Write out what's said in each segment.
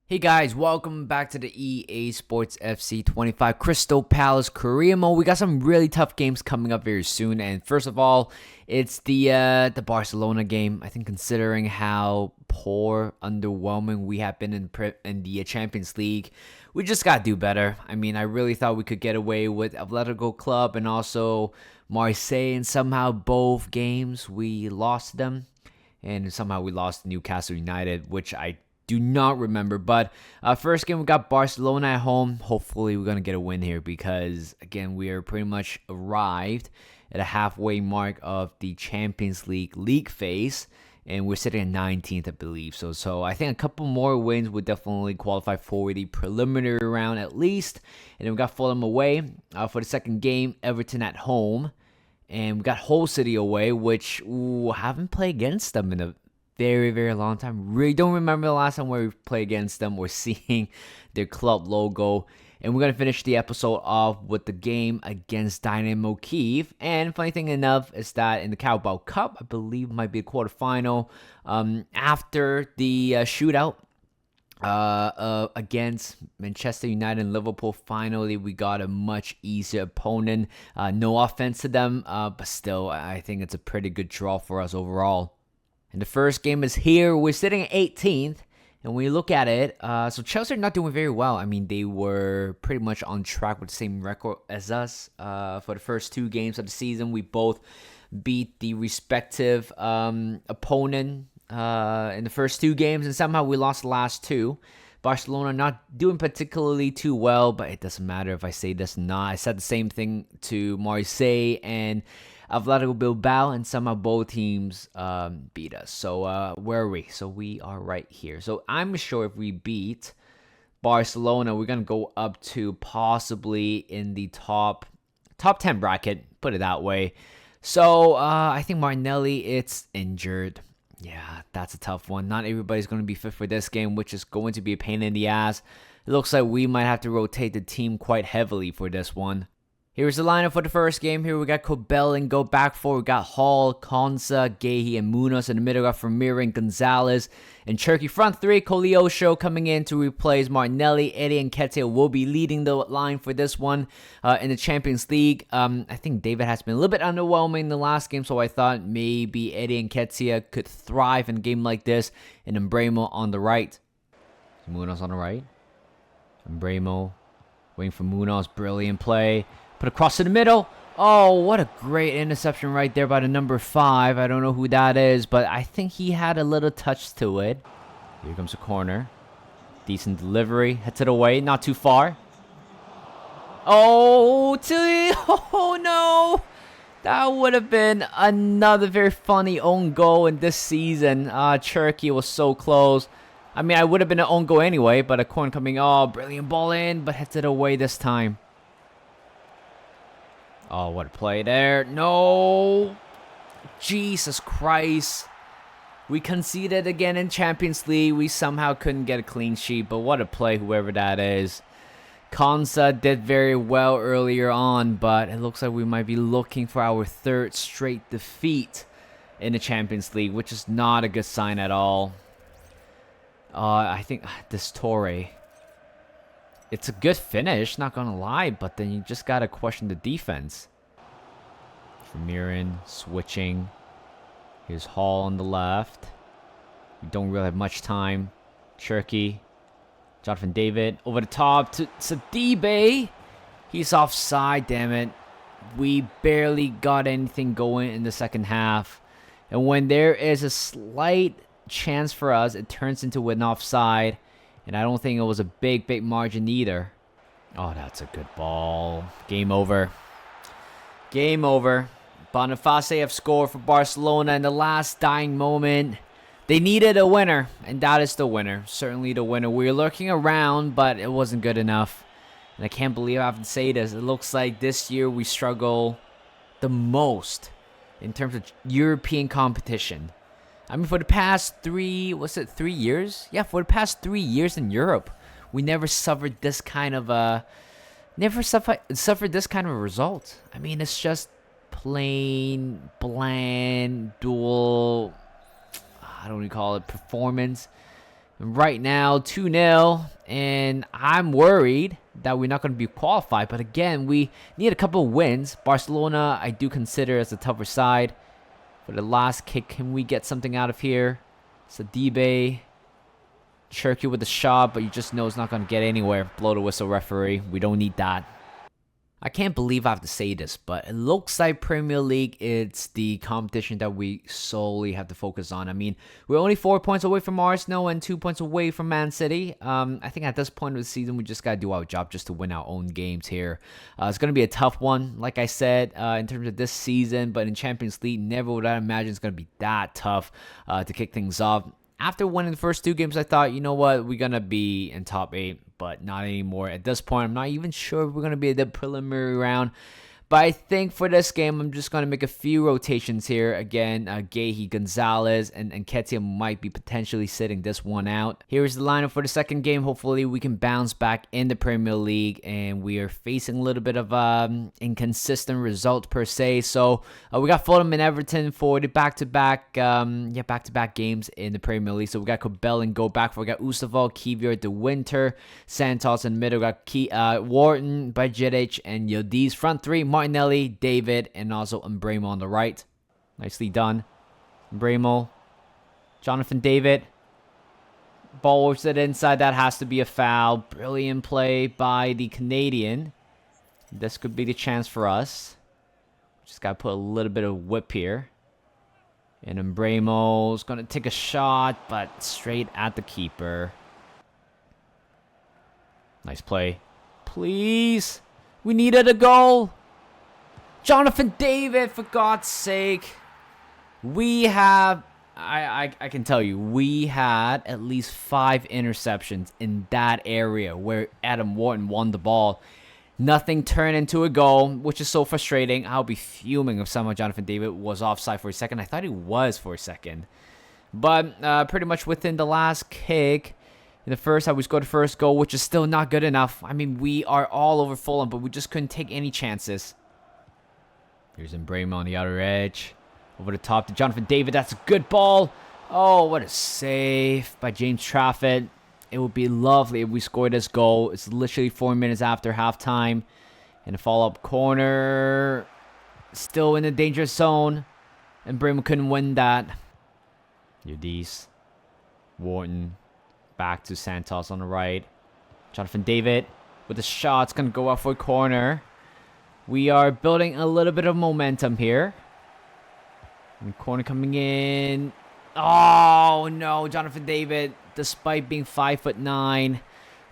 Hey guys, welcome back to the EA Sports FC 25 Crystal Palace Korea mode. We got some really tough games coming up very soon, and first of all, it's the Barcelona game. I think considering how poor, underwhelming we have been in the Champions League, we just gotta do better. I mean, I really thought we could get away with Atletico Club and also Marseille, and somehow both games we lost them, and somehow we lost to Newcastle United, which I do not remember. But first game, we got Barcelona at home. Hopefully, we're going to get a win here because, again, we are pretty much arrived at a halfway mark of the Champions League phase. And we're sitting at 19th, I believe. So I think a couple more wins would definitely qualify for the preliminary round at least. And then we got Fulham away for the second game, Everton at home. And we got Hull City away, which haven't played against them in a very, very long time. Really don't remember the last time where we played against them or seeing their club logo. And we're going to finish the episode off with the game against Dynamo Kyiv. And funny thing enough is that in the Carabao Cup, I believe might be a quarterfinal, after the shootout against Manchester United and Liverpool, finally we got a much easier opponent. No offense to them, but still, I think it's a pretty good draw for us overall. And the first game is here. We're sitting at 18th. And when you look at it, so Chelsea are not doing very well. I mean, they were pretty much on track with the same record as us for the first two games of the season. We both beat the respective opponent in the first two games, and somehow we lost the last two. Barcelona not doing particularly too well, but it doesn't matter if I say this or not. I said the same thing to Marseille and Atletico Bilbao, and somehow both teams beat us. So where are we? So we are right here. So I'm sure if we beat Barcelona, we're going to go up to possibly in the top 10 bracket, put it that way. So I think Martinelli, it's injured. Yeah, that's a tough one. Not everybody's going to be fit for this game, which is going to be a pain in the ass. It looks like we might have to rotate the team quite heavily for this one. Here's the lineup for the first game. Here we got Kobel and go back four. We got Hall, Konsa, Gehi, and Munoz. In the middle, we got Vermeer and Gonzalez. And Turkey front three, Koleosho coming in to replace Martinelli. Eddie and Ketia will be leading the line for this one in the Champions League. I think David has been a little bit underwhelming in the last game, so I thought maybe Eddie and Ketia could thrive in a game like this. And Embremo on the right. Munoz on the right. Embremo waiting for Munoz. Brilliant play. Put across to the middle. Oh, what a great interception right there by the number 5. I don't know who that is, but I think he had a little touch to it. Here comes a corner. Decent delivery. Heads it away. Not too far. Oh, oh no. That would have been another very funny own goal in this season. Turkey was so close. I mean, I would have been an own goal anyway, but a corner coming. Oh, brilliant ball in, but heads it away this time. Oh, what a play there. No. Jesus Christ. We conceded again in Champions League. We somehow couldn't get a clean sheet, but what a play, whoever that is. Konsa did very well earlier on, but it looks like we might be looking for our third straight defeat in the Champions League, which is not a good sign at all. I think this Torre. It's a good finish, not gonna lie, but then you just gotta question the defense. Vermeer switching. Here's Hall on the left. We don't really have much time. Cherky. Jonathan David over the top to Sidibe. He's offside, damn it. We barely got anything going in the second half. And when there is a slight chance for us, it turns into an offside. And I don't think it was a big margin either. Oh, that's a good ball. Game over. Game over. Boniface have scored for Barcelona in the last dying moment. They needed a winner, and that is the winner. Certainly the winner. We were looking around, but it wasn't good enough. And I can't believe I have to say this. It looks like this year we struggle the most in terms of European competition. I mean, for the past 3 years? Yeah, for the past 3 years in Europe, we never suffered this kind of a result. I mean, it's just plain, bland, dual, I don't even call it performance. Right now, 2-0, and I'm worried that we're not going to be qualified. But again, we need a couple of wins. Barcelona, I do consider as a tougher side. For the last kick, can we get something out of here? Sidibe, Cherky with the shot, but you just know it's not going to get anywhere. Blow the whistle, referee. We don't need that. I can't believe I have to say this, but it looks like Premier League, it's the competition that we solely have to focus on. I mean, we're only 4 points away from Arsenal and 2 points away from Man City. I think at this point of the season, we just got to do our job just to win our own games here. It's going to be a tough one, like I said, in terms of this season, but in Champions League, never would I imagine it's going to be that tough to kick things off. After winning the first 2 games, I thought, you know what, we're going to be in top 8, but not anymore. At this point, I'm not even sure if we're going to be in the preliminary round. But I think for this game, I'm just going to make a few rotations here. Again, Guehi, Gonzalez, and Nketiah might be potentially sitting this one out. Here's the lineup for the second game. Hopefully, we can bounce back in the Premier League. And we are facing a little bit of inconsistent results per se. So, we got Fulham and Everton for the back-to-back games in the Premier League. So, we got Kobel and go back. We got Ustaval, Kivior, De Winter, Santos in the middle. We got Wharton, Bajcetic, and Yildiz. Front 3, Martinelli, David, and also Mbeumo on the right. Nicely done. Mbeumo. Jonathan David. Ball works it inside. That has to be a foul. Brilliant play by the Canadian. This could be the chance for us. Just got to put a little bit of whip here. And Mbeumo's going to take a shot, but straight at the keeper. Nice play. Please. We needed a goal. Jonathan David, for God's sake. We have, I can tell you, we had at least 5 interceptions in that area where Adam Wharton won the ball. Nothing turned into a goal, which is so frustrating. I'll be fuming if somehow Jonathan David was offside for a second. I thought he was for a second. But pretty much within the last kick, in the first half, we scored the first goal, which is still not good enough. I mean, we are all over Fulham, but we just couldn't take any chances. Here's Mbeumo on the outer edge. Over the top to Jonathan David. That's a good ball. Oh, what a save by James Trafford. It would be lovely if we scored this goal. It's literally 4 minutes after halftime. And a follow-up corner. Still in the dangerous zone. And Mbeumo couldn't win that. Yildiz. Wharton. Back to Santos on the right. Jonathan David with the shot. It's going to go out for a corner. We are building a little bit of momentum here. And corner coming in. Oh, no. Jonathan David, despite being 5'9",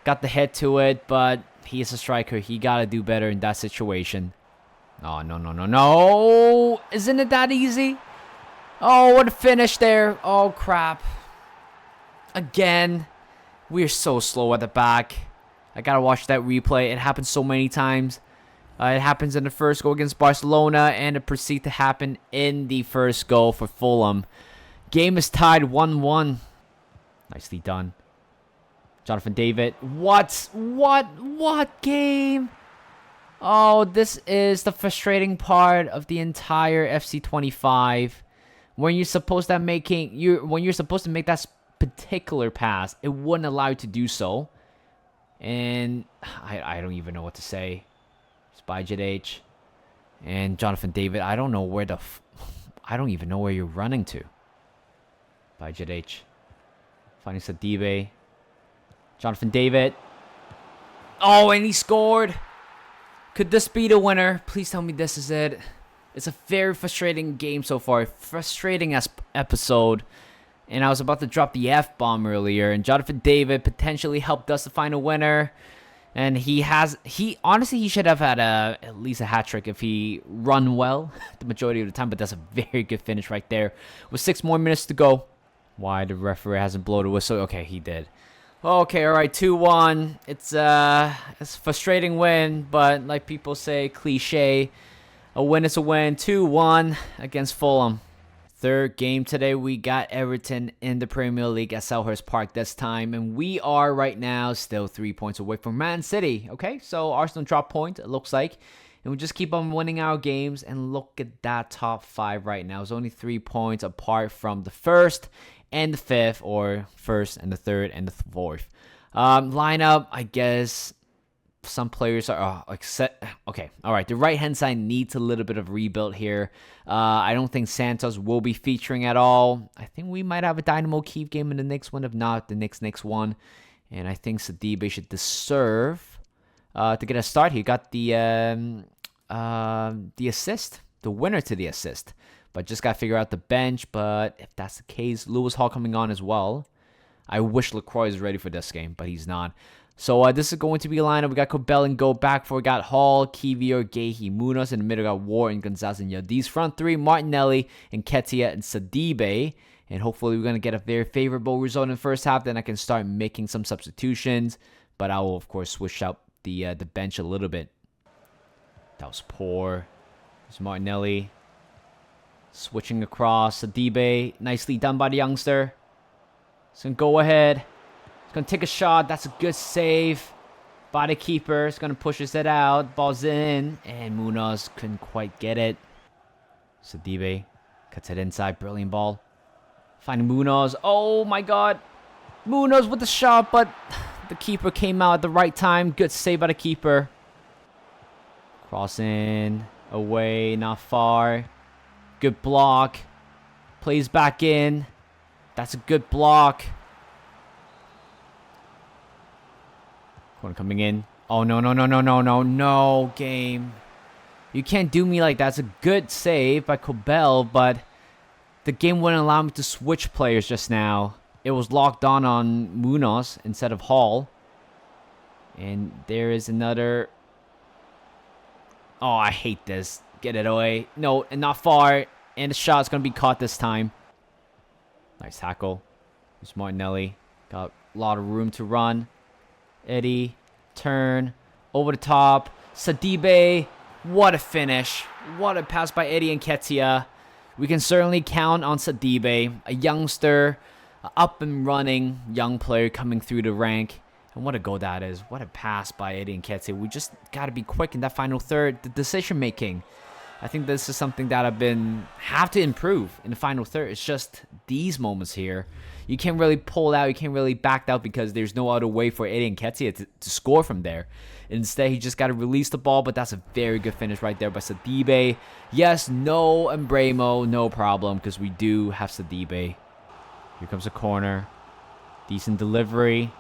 got the head to it, but he is a striker. He got to do better in that situation. Oh, no. Isn't it that easy? Oh, what a finish there. Oh, crap. Again. We are so slow at the back. I gotta watch that replay. It happens so many times. It happens in the first goal against Barcelona, and it proceeds to happen in the first goal for Fulham. Game is tied 1-1. Nicely done. Jonathan David. What game? Oh, this is the frustrating part of the entire FC25. When you're supposed to make that particular pass, it wouldn't allow you to do so. And I don't even know what to say. It's Bajcetic and Jonathan David. I don't know where I don't even know where you're running to. Bajcetic finding Sidibe. Jonathan David. Oh, and he scored. Could this be the winner? Please tell me this is it. It's a very frustrating game so far. Frustrating episode. And I was about to drop the F-bomb earlier. And Jonathan David potentially helped us to find a winner. And he should have had at least a hat trick if he run well the majority of the time. But that's a very good finish right there. With 6 more minutes to go. Why the referee hasn't blown the whistle? Okay, he did. Okay, all right, 2-1. It's a frustrating win, but like people say, cliche. A win is a win. 2-1 against Fulham. Third game today, we got Everton in the Premier League at Selhurst Park this time. And we are right now still 3 points away from Man City. Okay, so Arsenal dropped point, it looks like. And we just keep on winning our games. And look at that top 5 right now. It's only 3 points apart from the first and the 5th, or 1st and the 3rd and the 4th. Lineup, I guess some players are like set. Okay, all right. The right-hand side needs a little bit of rebuild here. I don't think Santos will be featuring at all. I think we might have a Dynamo Kyiv game in the next one, if not the next one. And I think Sidibe should deserve to get a start. He got the assist, the winner to the assist. But just got to figure out the bench. But if that's the case, Lewis Hall coming on as well. I wish LaCroix is ready for this game, but he's not. So this is going to be a lineup. We got Cobel and Go back four. We got Hall, Kivior, Gehi, Munoz. In the middle, we got Warren, Gonzalez, and Yildiz. Front three, Martinelli, and Ketia, and Sidibe. And hopefully we're going to get a very favorable result in the first half. Then I can start making some substitutions. But I will, of course, switch out the bench a little bit. That was poor. There's Martinelli. Switching across. Sidibe. Nicely done by the youngster. He's going to go ahead. He's going to take a shot. That's a good save by the keeper. He's going to push his head out. Ball's in. And Munoz couldn't quite get it. Sidibe cuts it inside. Brilliant ball. Finding Munoz. Oh my god. Munoz with the shot, but the keeper came out at the right time. Good save by the keeper. Crossing. Away. Not far. Good block. Plays back in. That's a good block. Corner coming in. Oh, no, game. You can't do me like that. That's a good save by Cobel, but the game wouldn't allow me to switch players just now. It was locked on Munoz instead of Hall. And there is another. Oh, I hate this. Get it away. No, and not far. And the shot's going to be caught this time. Nice tackle. There's Martinelli. Got a lot of room to run. Eddie. Turn. Over the top. Sidibe. What a finish. What a pass by Eddie and Ketia. We can certainly count on Sidibe. A youngster. Up and running. Young player coming through the rank. And what a goal that is. What a pass by Eddie and Ketia. We just got to be quick in that final third. The decision making. I think this is something that have to improve in the final third. It's just these moments here. You can't really pull out. You can't really back out because there's no other way for Eddie and Ketia to score from there. Instead, he just got to release the ball, but that's a very good finish right there by Sidibe. Yes, no Embremo, no problem, because we do have Sidibe. Here comes a corner. Decent delivery.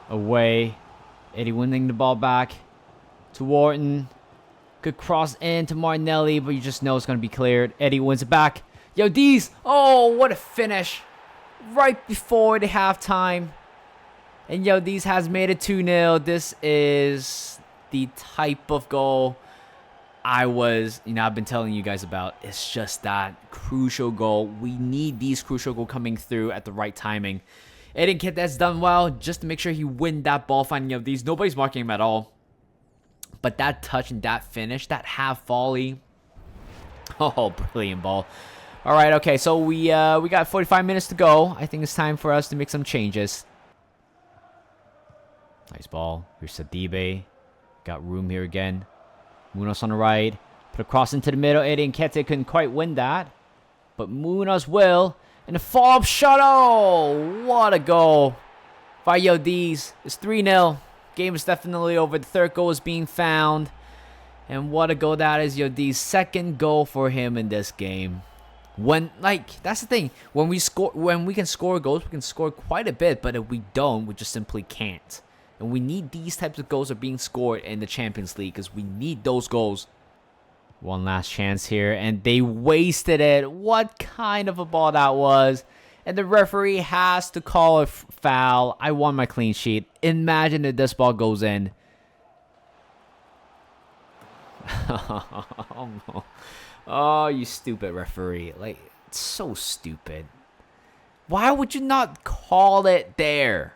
Away. Eddie winning the ball back to Wharton. Good cross in to Martinelli, but you just know it's going to be cleared. Eddie wins it back. Yildiz. Oh, what a finish. Right before the halftime. And Yildiz has made it 2-0. This is the type of goal I've been telling you guys about. It's just that crucial goal. We need these crucial goals coming through at the right timing. Eddie Kit that's done well just to make sure he win that ball finding Yildiz. Nobody's marking him at all. But that touch and that finish, that half volley. Oh, brilliant ball. All right, okay, so we got 45 minutes to go. I think it's time for us to make some changes. Nice ball. Here's Sidibe. Got room here again. Munoz on the right. Put a cross into the middle. Eddie and Kete couldn't quite win that. But Munoz will. And a follow-up shot. Oh, what a goal by Yildiz. It's 3-0. Game is definitely over. The third goal is being found. And what a goal that is. Yildiz's second goal for him in this game. That's the thing. When we can score goals, we can score quite a bit. But if we don't, we just simply can't. And we need these types of goals are being scored in the Champions League because we need those goals. One last chance here, and they wasted it. What kind of a ball that was. And the referee has to call a foul. I won my clean sheet. Imagine if this ball goes in. Oh, no. Oh, you stupid referee. It's so stupid. Why would you not call it there?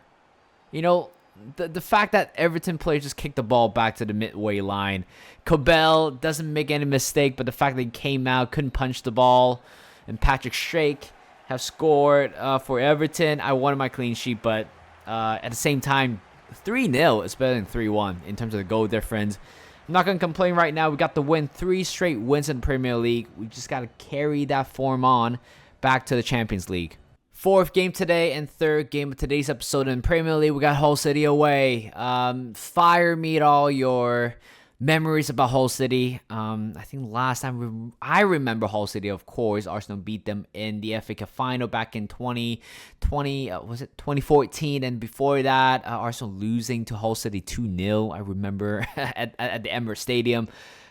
You know, the fact that Everton players just kicked the ball back to the midway line. Cobel doesn't make any mistake, but the fact that he came out, couldn't punch the ball, and Patrick Schick have scored for Everton. I wanted my clean sheet, but at the same time, 3-0 is better than 3-1 in terms of the goal difference. I'm not going to complain right now. We got the win. 3 straight wins in the Premier League. We just got to carry that form on back to the Champions League. Fourth game today and third game of today's episode in Premier League. We got Hull City away. Fire me at all your memories about Hull City. I think last time I remember Hull City, of course, Arsenal beat them in the FA Cup final back in 2020, was it 2014? And before that, Arsenal losing to Hull City 2-0. I remember at the Emirates Stadium.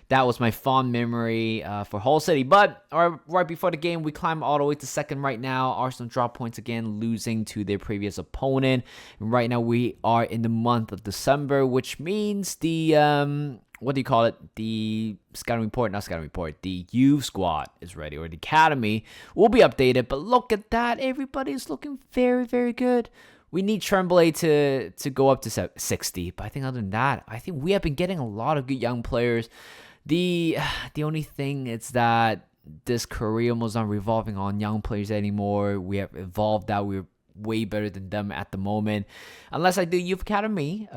That was my fond memory for Hull City. But right before the game, we climb all the way to second right now. Arsenal drop points again, losing to their previous opponent. And right now, we are in the month of December, which means the, what do you call it? The the youth squad is ready, or the academy will be updated. But look at that. Everybody is looking very, very good. We need Tremblay to go up to 60. But I think other than that, I think we have been getting a lot of good young players. The only thing is that this career almost not revolving on young players anymore. We have evolved that. We're way better than them at the moment. Unless I do Youth Academy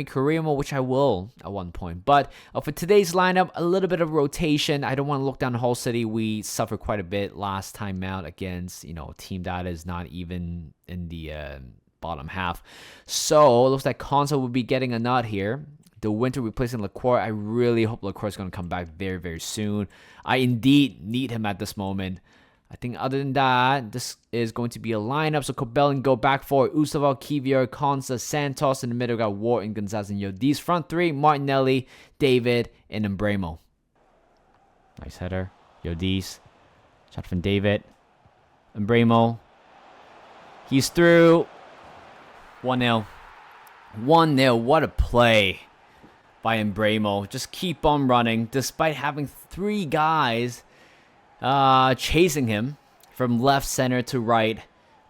career mode, which I will at one point. But for today's lineup, a little bit of rotation. I don't want to look down Hull City. We suffered quite a bit last time out against, a team that is not even in the bottom half. So it looks like Konsa will be getting a nod here. The Winter replacing Lacroix. I really hope Lacroix is going to come back very, very soon. I indeed need him at this moment. I think other than that, this is going to be a lineup. So Kobel go back for Ustaval, Kivior, Konsa, Santos. In the middle, got Wharton, Gonzalez, and Yodiz. Front three, Martinelli, David, and Embremo. Nice header. Yodiz. Shot from David. Embremo. He's through. 1-0. 1-0. What a play by Embremo. Just keep on running despite having three guys chasing him from left, center to right,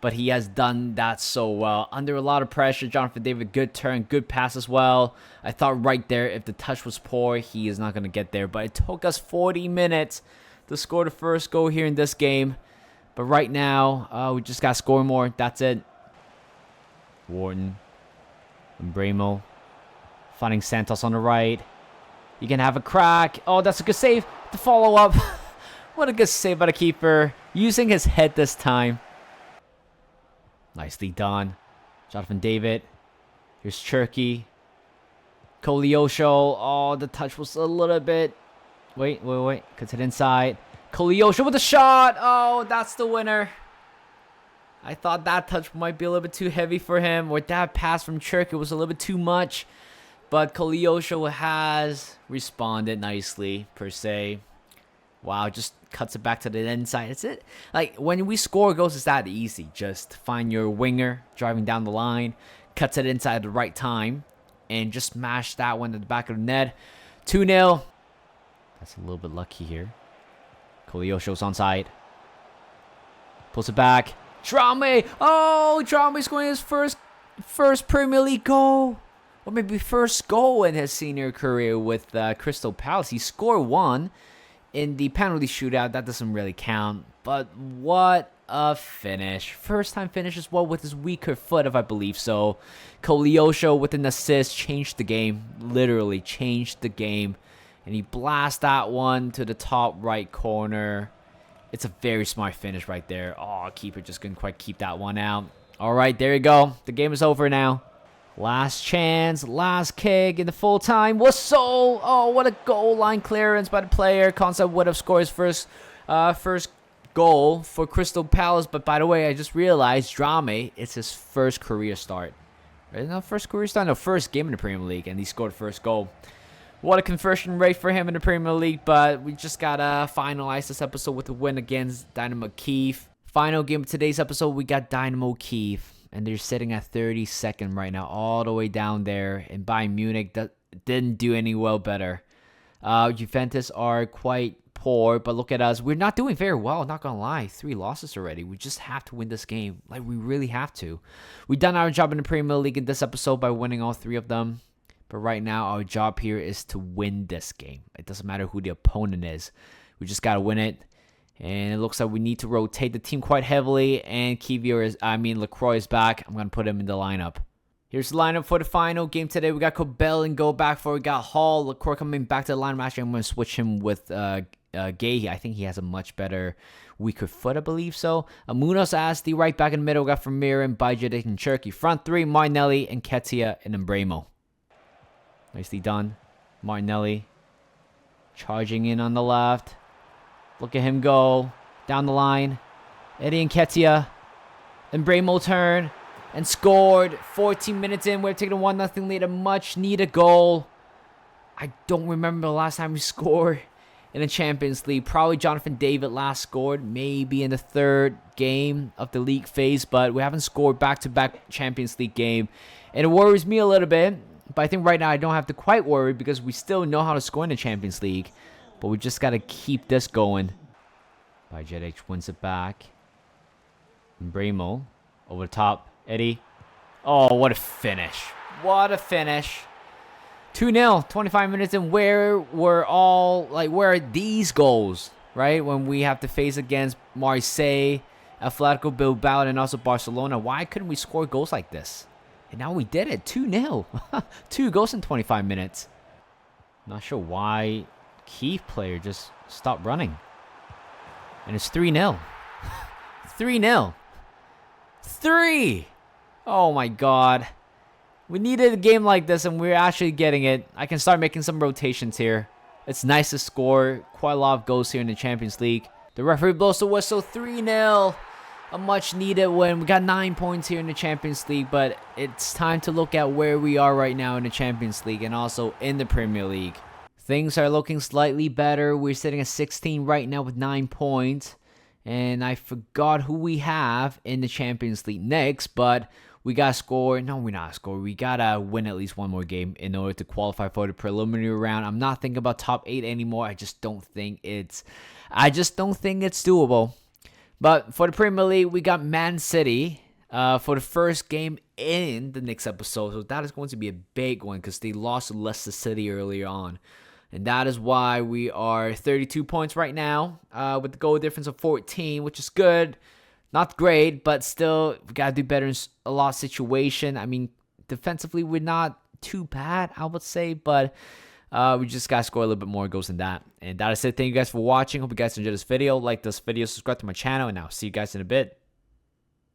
but he has done that so well. Under a lot of pressure, Jonathan David, good turn, good pass as well. I thought right there, if the touch was poor, he is not going to get there, but it took us 40 minutes to score the first goal here in this game. But right now, we just got to score more. That's it. Wharton. Embremo. Finding Santos on the right. You can have a crack. Oh, that's a good save. The follow-up. What a good save by the keeper. Using his head this time. Nicely done. Jonathan David. Here's Cherky. Koleosho. Oh, the touch was a little bit... Wait. Cuts it inside. Koleosho with a shot. Oh, that's the winner. I thought that touch might be a little bit too heavy for him. Or that pass from Cherky was a little bit too much. But Koleosho has responded nicely, per se. Wow, just cuts it back to the inside. That's it. Like, when we score goals, it's that easy. Just find your winger driving down the line, cuts it inside at the right time, and just smash that one to the back of the net. 2-0. That's a little bit lucky here. Koleosho's onside. Pulls it back. Drame. Oh, Drame scoring his first Premier League goal. Or maybe first goal in his senior career with Crystal Palace. He scored one in the penalty shootout. That doesn't really count. But what a finish. First time finish as well with his weaker foot, if I believe so. Koleosho with an assist changed the game. Literally changed the game. And he blasts that one to the top right corner. It's a very smart finish right there. Oh, keeper just couldn't quite keep that one out. All right, there you go. The game is over now. Last chance, last kick in the full time. Whistle! Oh, what a goal line clearance by the player. Konsa would have scored his first goal for Crystal Palace. But by the way, I just realized Drame, it's his first career start. Right? No, first career start? No, first game in the Premier League, and he scored first goal. What a conversion rate for him in the Premier League, but we just gotta finalize this episode with a win against Dynamo Kyiv. Final game of today's episode, we got Dynamo Kyiv. And they're sitting at 32nd right now, all the way down there. And Bayern Munich didn't do any well better. Juventus are quite poor, but look at us. We're not doing very well, not gonna lie. 3 losses already. We just have to win this game. Like, we really have to. We've done our job in the Premier League in this episode by winning all 3 of them. But right now, our job here is to win this game. It doesn't matter who the opponent is. We just gotta win it. And it looks like we need to rotate the team quite heavily. And Lacroix is back. I'm going to put him in the lineup. Here's the lineup for the final game today. We got Kobel and go back for. We got Hall. Lacroix coming back to the lineup. Actually, I'm going to switch him with Gay. I think he has a much better, weaker foot, I believe so. Munoz as the right back in the middle. We got Vermeeren, Bajcetic, and Cherky. Front three, Martinelli, and Nketiah, and Embremo. Nicely done. Martinelli charging in on the left. Look at him go. Down the line. Eddie Nketiah. Embremo turn. And scored. 14 minutes in. We're taking a 1-0 lead. A much needed goal. I don't remember the last time we scored in the Champions League. Probably Jonathan David last scored. Maybe in the third game of the league phase. But we haven't scored back-to-back Champions League game. And it worries me a little bit. But I think right now I don't have to quite worry because we still know how to score in the Champions League. But we just got to keep this going. Bajcetic wins it back. Embremo over the top. Eddie. Oh, what a finish. What a finish. 2-0, 25 minutes in. Where are these goals, right? When we have to face against Marseille, Atletico Bilbao, and also Barcelona. Why couldn't we score goals like this? And now we did it. 2-0. 2 goals in 25 minutes. Not sure why Kiev player just stopped running. And it's 3-0. 3-0. 3! Oh my god. We needed a game like this and we're actually getting it. I can start making some rotations here. It's nice to score quite a lot of goals here in the Champions League. The referee blows the whistle. 3-0. A much needed win. We got 9 points here in the Champions League, but it's time to look at where we are right now in the Champions League and also in the Premier League. Things are looking slightly better. We're sitting at 16 right now with 9 points. And I forgot who we have in the Champions League next, but we got to score. No, we're not score. We got to win at least one more game in order to qualify for the preliminary round. I'm not thinking about top 8 anymore. I just don't think it's doable. But for the Premier League, we got Man City for the first game in the next episode. So that is going to be a big one because they lost to Leicester City earlier on. And that is why we are 32 points right now with the goal difference of 14, which is good. Not great, but still, we got to do better in a lot of situation. I mean, defensively, we're not too bad, I would say, but we just got to score a little bit more goals than that. And that is it. Thank you guys for watching. Hope you guys enjoyed this video. Like this video, subscribe to my channel, and I'll see you guys in a bit.